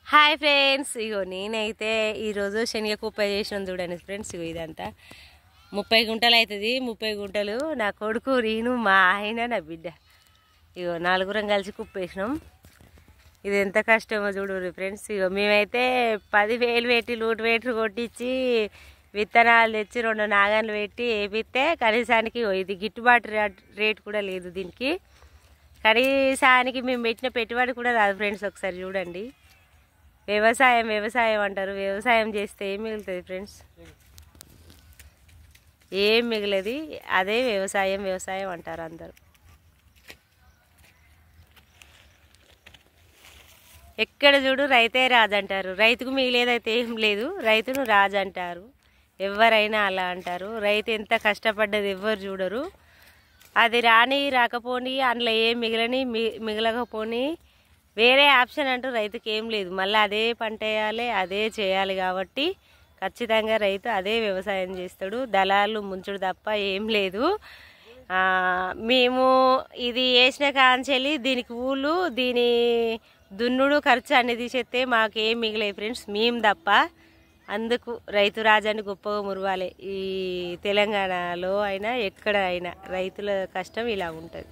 Hi friends, ఇగో నేనైతే ఈరోజు శనగకుప్ప చేసిన చూడండి ఫ్రెండ్స్. ఇగో ఇదంతా 30 గుంటలు అవుతుంది. 30 గుంటలు నా కొడుకు, నేను, మా ఆయన, నా బిడ్డ, ఇగో నలుగురం కలిసి కుప్పేసినాం. ఇది ఎంత కష్టమో చూడు ఫ్రెండ్స్. ఇగో మేమైతే 10,000 పెట్టి లూట్ వేటర్ కొట్టించి విత్తనాలు తెచ్చి 2 నాగన్లు పెట్టి వేపిస్తే కనీసానికి ఇది గిట్టుబాటు రేట్ కూడా లేదు దీనికి. కనీసానికి మేము పెట్టిన పెట్టుబడి కూడా రాదు ఫ్రెండ్స్. ఒకసారి చూడండి. వ్యవసాయం వ్యవసాయం అంటారు, వ్యవసాయం చేస్తే ఏం మిగులుతుంది ఫ్రెండ్స్? ఏం మిగిలేదు. అదే వ్యవసాయం వ్యవసాయం అంటారు అందరు. ఎక్కడ చూడు రైతే రాజు అంటారు. రైతుకు మిగిలేదైతే ఏం లేదు, రైతును రాజు అంటారు. ఎవరైనా అలా అంటారు. రైతు ఎంత కష్టపడ్డది ఎవ్వరు చూడరు. అది రాకపోని అందులో ఏం మిగలకపోని వేరే ఆప్షన్ అంటూ రైతుకి ఏం లేదు. మళ్ళీ అదే పంట వేయాలి, అదే చేయాలి. కాబట్టి ఖచ్చితంగా రైతు అదే వ్యవసాయం చేస్తాడు. దళాలు ముంచుడు తప్ప ఏం లేదు. మేము ఇది వేసిన కాంచెల్లి దీనికి ఊళ్ళు, దీని దున్నుడు ఖర్చు అన్ని తీసేస్తే మాకేం మిగిలేదు ఫ్రెండ్స్, మేము తప్ప. అందుకు రైతు రాజాన్ని గొప్పగా మురవాలి. ఈ తెలంగాణలో అయినా ఎక్కడ అయినా రైతుల కష్టం ఇలా ఉంటుంది.